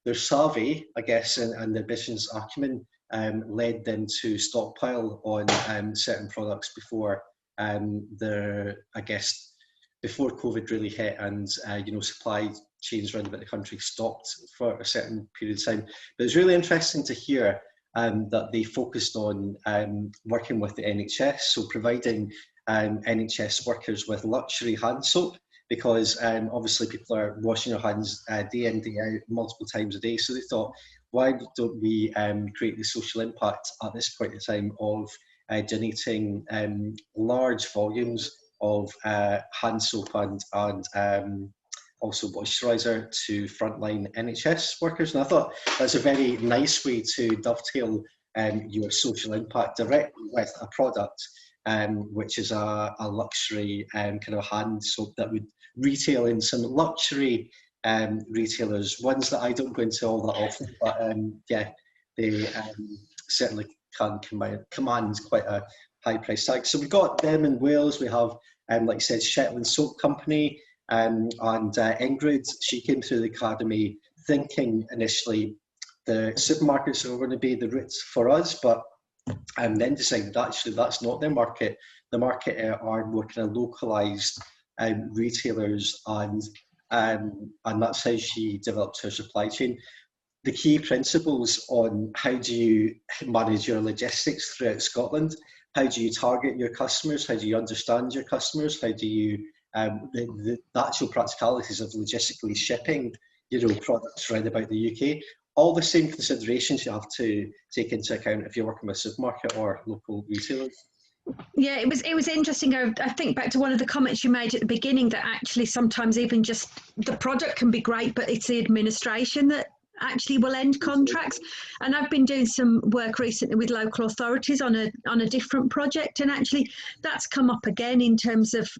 their savvy, I guess, and their business acumen led them to stockpile on certain products before before COVID really hit and supply chains around about the country stopped for a certain period of time. But it's really interesting to hear that they focused on working with the NHS, so providing NHS workers with luxury hand soap, because obviously people are washing their hands day in, day out, multiple times a day. So they thought, why don't we create the social impact at this point in time of donating large volumes of hand soap and also moisturiser to frontline NHS workers. And I thought that's a very nice way to dovetail your social impact directly with a product which is a luxury kind of hand soap that would retail in some luxury retailers, ones that I don't go into all that often, but yeah, they certainly can command quite a high price tag. So we've got them in Wales. We have, like I said, Shetland Soap Company, and Ingrid, she came through the academy thinking initially the supermarkets are going to be the route for us, but then decided actually that's not their market. The market are more kind of localised retailers, and that's how she developed her supply chain. The key principles on how do you manage your logistics throughout Scotland, how do you target your customers, how do you understand your customers, how do you the actual practicalities of logistically shipping products around about the UK, all the same considerations you have to take into account if you're working with a supermarket or local retailers. Yeah, it was interesting. I think back to one of the comments you made at the beginning, that actually sometimes even just the product can be great, but it's the administration that actually will end contracts. And I've been doing some work recently with local authorities on a different project, and actually that's come up again in terms of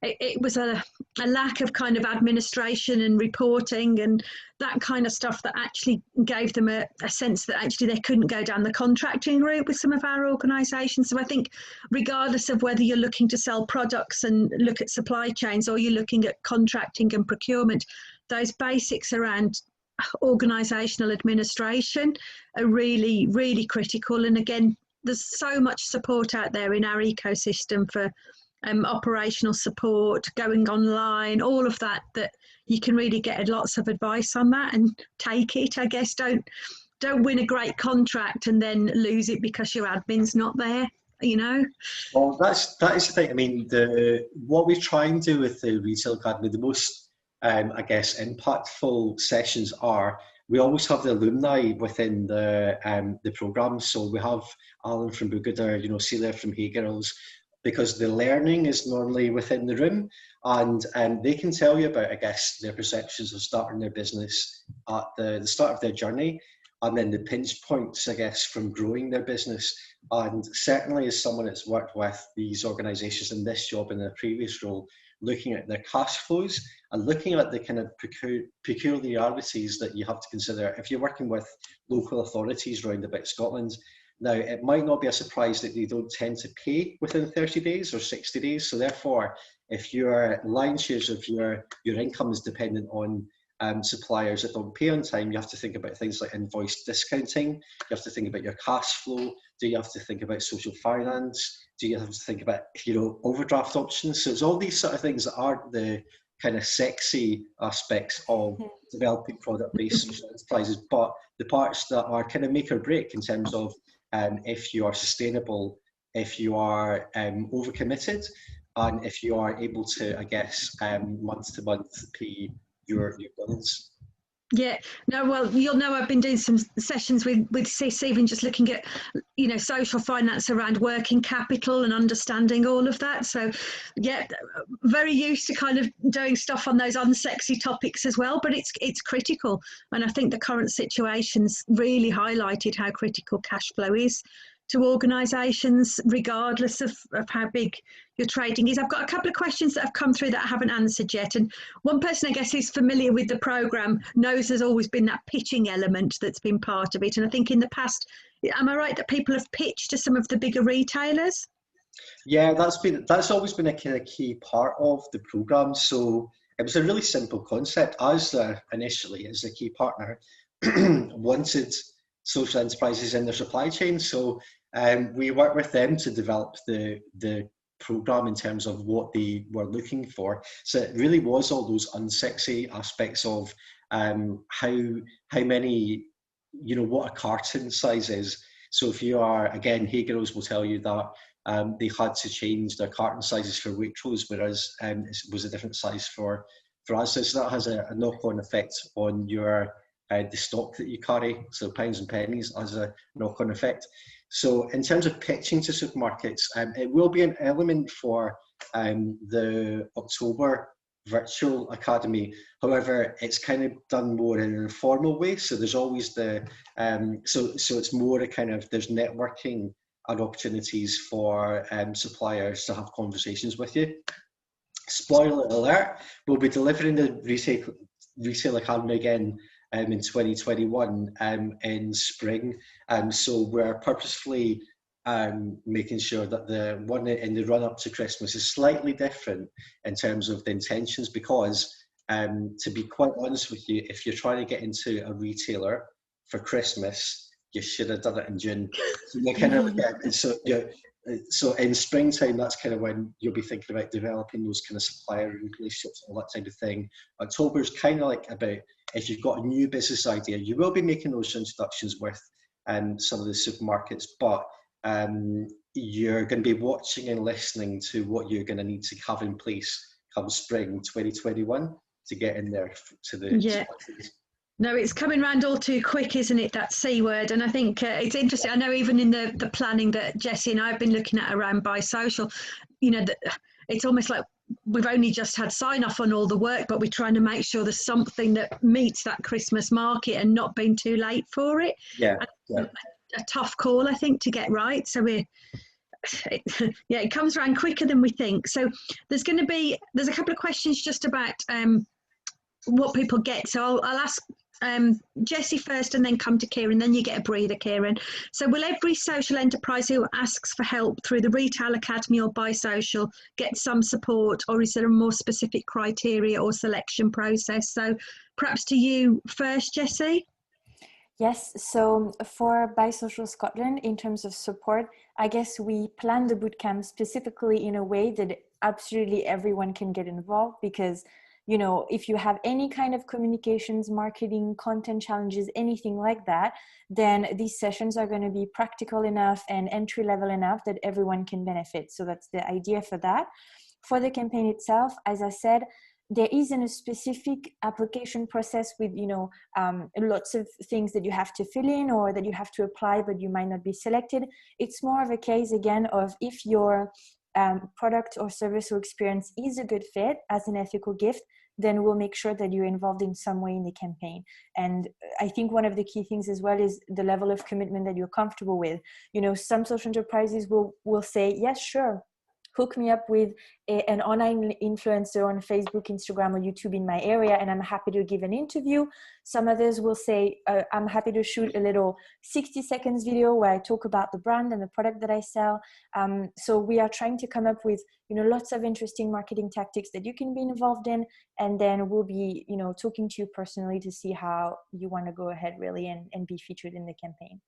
it was a lack of kind of administration and reporting and that kind of stuff that actually gave them a sense that actually they couldn't go down the contracting route with some of our organisations. So I think regardless of whether you're looking to sell products and look at supply chains, or you're looking at contracting and procurement, those basics around organisational administration are really, really critical. And again, there's so much support out there in our ecosystem for operational support, going online, all of that you can really get lots of advice on that and take it. I guess don't win a great contract and then lose it because your admin's not there. Well, that is the thing. I mean, what we try and do with the Retail Academy, the most I guess impactful sessions are, we always have the alumni within the programme. So we have Alan from Bugooder, Celia from Hey Girls, because the learning is normally within the room, and they can tell you about, I guess, their perceptions of starting their business at the start of their journey, and then the pinch points, I guess, from growing their business. And certainly as someone that's worked with these organisations in this job and in a previous role, looking at their cash flows and looking at the kind of peculiarities that you have to consider if you're working with local authorities around about Scotland. Now, it might not be a surprise that they don't tend to pay within 30 days or 60 days. So therefore, if your line shares of your income is dependent on suppliers that don't pay on time, you have to think about things like invoice discounting. You have to think about your cash flow. Do you have to think about social finance? Do you have to think about, overdraft options? So it's all these sort of things that aren't the kind of sexy aspects of developing product-based social enterprises, but the parts that are kind of make or break in terms of if you are sustainable, if you are overcommitted, and if you are able to, I guess, month to month pay your bills. Yeah, no, well, you'll know I've been doing some sessions with Sis, even just looking at, social finance around working capital and understanding all of that. So, yeah, very used to kind of doing stuff on those unsexy topics as well, but it's critical. And I think the current situation's really highlighted how critical cash flow is to organisations, regardless of how big your trading is. I've got a couple of questions that have come through that I haven't answered yet. And one person, I guess, who's familiar with the programme knows there's always been that pitching element that's been part of it. And I think in the past, am I right that people have pitched to some of the bigger retailers? Yeah, that's always been a kind of key part of the programme. So it was a really simple concept. Initially, as a key partner, wanted social enterprises in their supply chain. So we worked with them to develop the program in terms of what they were looking for. So it really was all those unsexy aspects of how many, what a carton size is. So if you are, again, Hey Girls will tell you that they had to change their carton sizes for Waitrose, whereas it was a different size for us. So that has a knock-on effect on your the stock that you carry, so pounds and pennies as a knock-on effect. So in terms of pitching to supermarkets, it will be an element for the October virtual academy. However, it's kind of done more in an informal way. So there's always so it's more a kind of, there's networking and opportunities for suppliers to have conversations with you. Spoiler alert, we'll be delivering the retail academy again in 2021 in spring. So we're purposefully making sure that the one in the run up to Christmas is slightly different in terms of the intentions, because to be quite honest with you, if you're trying to get into a retailer for Christmas, you should have done it in June. So you're kind of, so in springtime, that's kind of when you'll be thinking about developing those kind of supplier relationships, all that type of thing. October is kind of like about, if you've got a new business idea, you will be making those introductions with some of the supermarkets, but you're going to be watching and listening to what you're going to need to have in place come spring 2021 to get in there to the suppliers. No, it's coming around all too quick, isn't it, that C word? And I think it's interesting. I know even in the planning that Jessie and I have been looking at around Buy Social, it's almost like we've only just had sign off on all the work, but we're trying to make sure there's something that meets that Christmas market and not being too late for it. Yeah. A tough call, I think, to get right. So it comes around quicker than we think. So there's a couple of questions just about what people get. So I'll ask Jessie first and then come to Kieran, then you get a breather, Kieran. So will every social enterprise who asks for help through the Retail Academy or Buy Social get some support, or is there a more specific criteria or selection process? So perhaps to you first, Jessie. Yes, so for Buy Social Scotland, in terms of support, I guess we plan the bootcamp specifically in a way that absolutely everyone can get involved, because if you have any kind of communications, marketing, content challenges, anything like that, then these sessions are going to be practical enough and entry level enough that everyone can benefit. So that's the idea for that. For the campaign itself, as I said, there isn't a specific application process with, lots of things that you have to fill in or that you have to apply, but you might not be selected. It's more of a case, again, of if your product or service or experience is a good fit as an ethical gift, then we'll make sure that you're involved in some way in the campaign. And I think one of the key things as well is the level of commitment that you're comfortable with. Some social enterprises will say, yes, sure, hook me up with an online influencer on Facebook, Instagram, or YouTube in my area, and I'm happy to give an interview. Some others will say, I'm happy to shoot a little 60 seconds video where I talk about the brand and the product that I sell. So we are trying to come up with, lots of interesting marketing tactics that you can be involved in. And then we'll be, talking to you personally to see how you want to go ahead really and be featured in the campaign.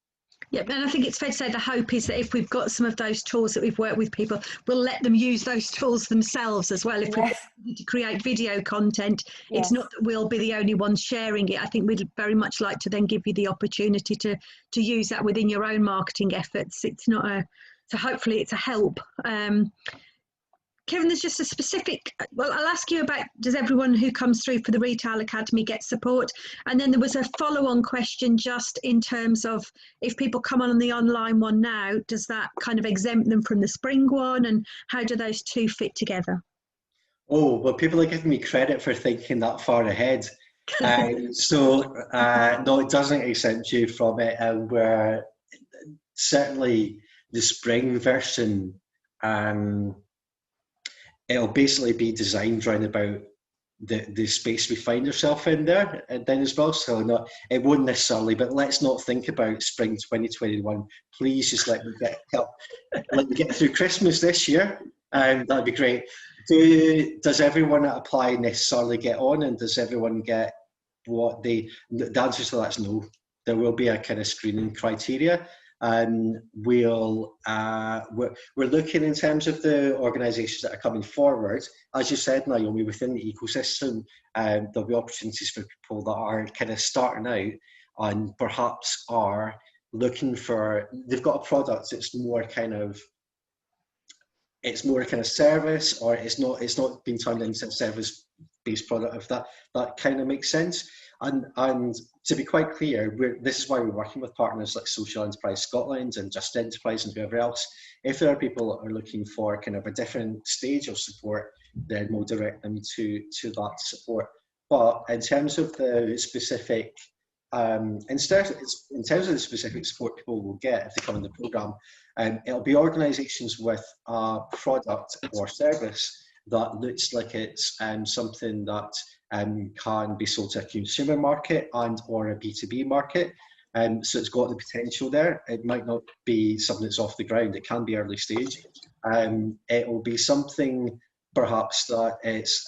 Yeah, and I think it's fair to say the hope is that if we've got some of those tools that we've worked with people, we'll let them use those tools themselves as well. If we're to create video content, it's not that we'll be the only ones sharing it. I think we'd very much like to then give you the opportunity to use that within your own marketing efforts. It's not so hopefully it's a help. Kieran, there's just a specific, well, I'll ask you about, does everyone who comes through for the Retail Academy get support? And then there was a follow-on question just in terms of if people come on the online one now, does that kind of exempt them from the spring one? And how do those two fit together? Oh, well, people are giving me credit for thinking that far ahead. No, it doesn't exempt you from it. Where certainly the spring version, it'll basically be designed round about the space we find ourselves in there and then as well. So no, it won't necessarily, but let's not think about spring 2021. Please just let me get through Christmas this year, and that'd be great. Does everyone that apply necessarily get on, and does everyone get what the answer to that is no. There will be a kind of screening criteria. We're looking in terms of the organisations that are coming forward. As you said, Naomi, within the ecosystem, there'll be opportunities for people that are kind of starting out and perhaps are looking for, they've got a product that's more kind of service, or it's not being turned into a service-based product, if that kind of makes sense. And to be quite clear, this is why we're working with partners like Social Enterprise Scotland and Just Enterprise and whoever else. If there are people that are looking for kind of a different stage of support, then we'll direct them to that support. But in terms of the specific, support people will get if they come in the programme, it'll be organisations with a product or service that looks like it's something that can be sold to a consumer market and or a B2B market. So it's got the potential there. It might not be something that's off the ground. It can be early stage. It will be something perhaps that it's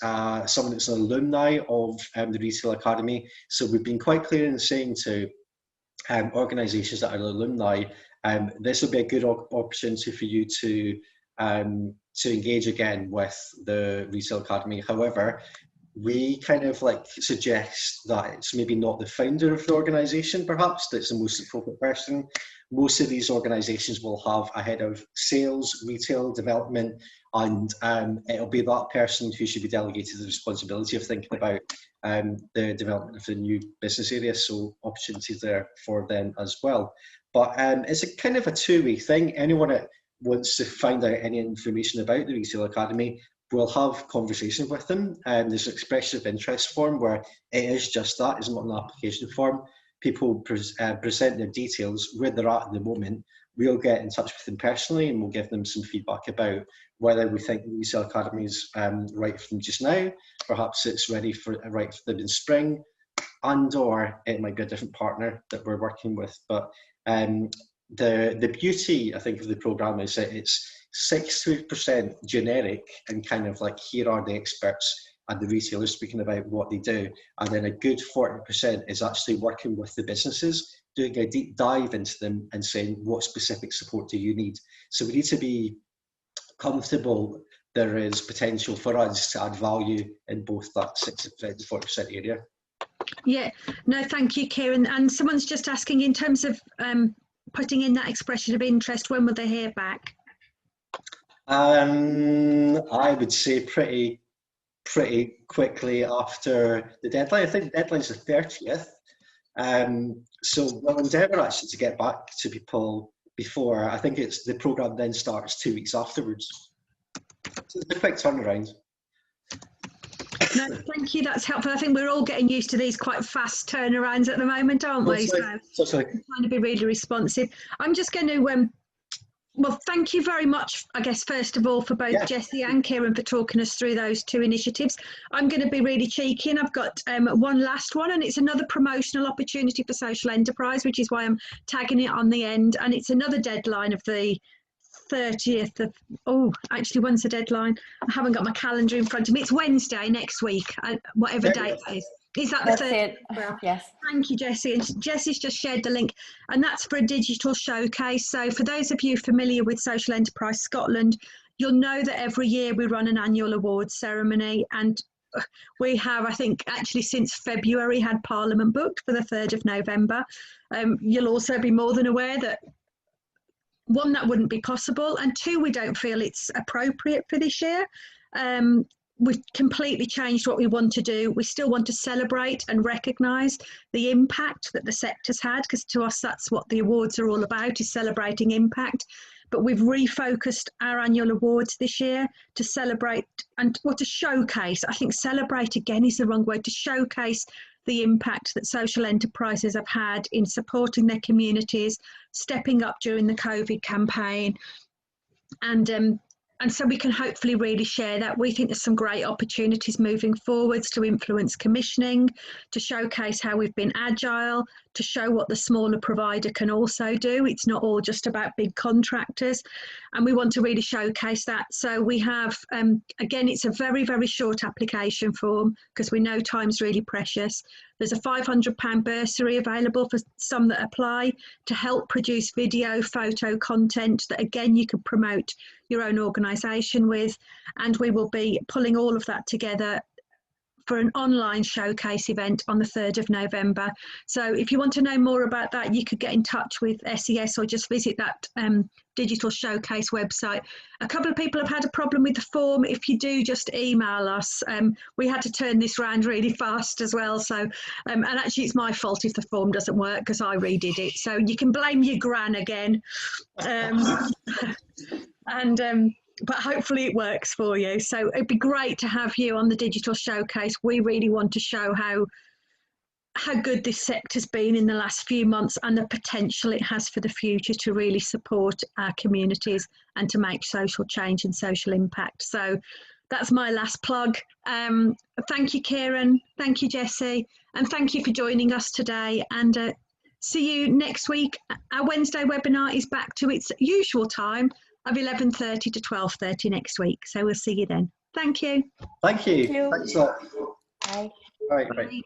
someone that's an alumni of the Retail Academy. So we've been quite clear in saying to organisations that are alumni, this will be a good opportunity for you to engage again with the Retail Academy. However, we kind of suggest that it's maybe not the founder of the organisation, perhaps, that's the most appropriate person. Most of these organisations will have a head of sales, retail development, and it'll be that person who should be delegated the responsibility of thinking about the development of the new business area. So opportunities there for them as well. But it's a kind of a two-way thing. Anyone that wants to find out any information about the Retail Academy, we'll have conversations with them. There's an expression of interest form where it is just that, it's not an application form. People present their details, where they're at the moment. We'll get in touch with them personally and we'll give them some feedback about whether we think the Retail Academy is right for them just now. Perhaps it's right for them in spring, and or it might be a different partner that we're working with. But the beauty, I think, of the programme is that it's 60% generic and kind of like, here are the experts and the retailers speaking about what they do, and then a good 40% is actually working with the businesses, doing a deep dive into them and saying, what specific support do you need? So we need to be comfortable there is potential for us to add value in both that 60% and 40% area. Yeah, no, thank you, Kieran. And someone's just asking, in terms of putting in that expression of interest, when will they hear back? I would say pretty quickly after the deadline. I think the deadline's the 30th. So we'll endeavour actually to get back to people before. I think it's the programme then starts 2 weeks afterwards. So it's a quick turnaround. No, thank you, that's helpful. I think we're all getting used to these quite fast turnarounds at the moment, aren't we? So trying to be really responsive. I'm just going to Well, thank you very much, I guess, first of all, for both Jessie and Kieran for talking us through those two initiatives. I'm going to be really cheeky, and I've got one last one, and it's another promotional opportunity for social enterprise, which is why I'm tagging it on the end. And it's another deadline of the 30th of, oh, actually, when's the deadline? I haven't got my calendar in front of me. It's Wednesday next week, whatever date that is. Is that the 30th? Well, yes. Thank you, Jessie. And Jessie's just shared the link, and that's for a digital showcase. So for those of you familiar with Social Enterprise Scotland, you'll know that every year we run an annual awards ceremony, and we have, I think, actually since February had Parliament booked for the 3rd of November. You'll also be more than aware that, one, that wouldn't be possible, and two, we don't feel it's appropriate for this year. We've completely changed what we want to do. We still want to celebrate and recognise the impact that the sector's had, because to us that's what the awards are all about, is celebrating impact. But we've refocused our annual awards this year to celebrate and to showcase. I think celebrate again is the wrong word, to showcase the impact that social enterprises have had in supporting their communities, stepping up during the COVID campaign, and so we can hopefully really share that. We think there's some great opportunities moving forwards to influence commissioning, to showcase how we've been agile, to show what the smaller provider can also do. It's not all just about big contractors, and we want to really showcase that. So we have, again, it's a very, very short application form because we know time's really precious. There's a £500 bursary available for some that apply to help produce video, photo content that, again, you can promote your own organisation with. And we will be pulling all of that together for an online showcase event on the 3rd of November. So if you want to know more about that, you could get in touch with SES or just visit that digital showcase website. A couple of people have had a problem with the form. If you do, just email us. We had to turn this round really fast as well. So, and actually it's my fault if the form doesn't work because I redid it. So you can blame your gran again. But hopefully it works for you. So it'd be great to have you on the digital showcase. We really want to show how good this sector's been in the last few months and the potential it has for the future to really support our communities and to make social change and social impact. So that's my last plug. Thank you, Kieran. Thank you, Jessie. And thank you for joining us today. And see you next week. Our Wednesday webinar is back to its usual time of 11:30 to 12:30 next week. So we'll see you then. Thank you. Thank you. Thanks a lot. Bye. All right. Bye.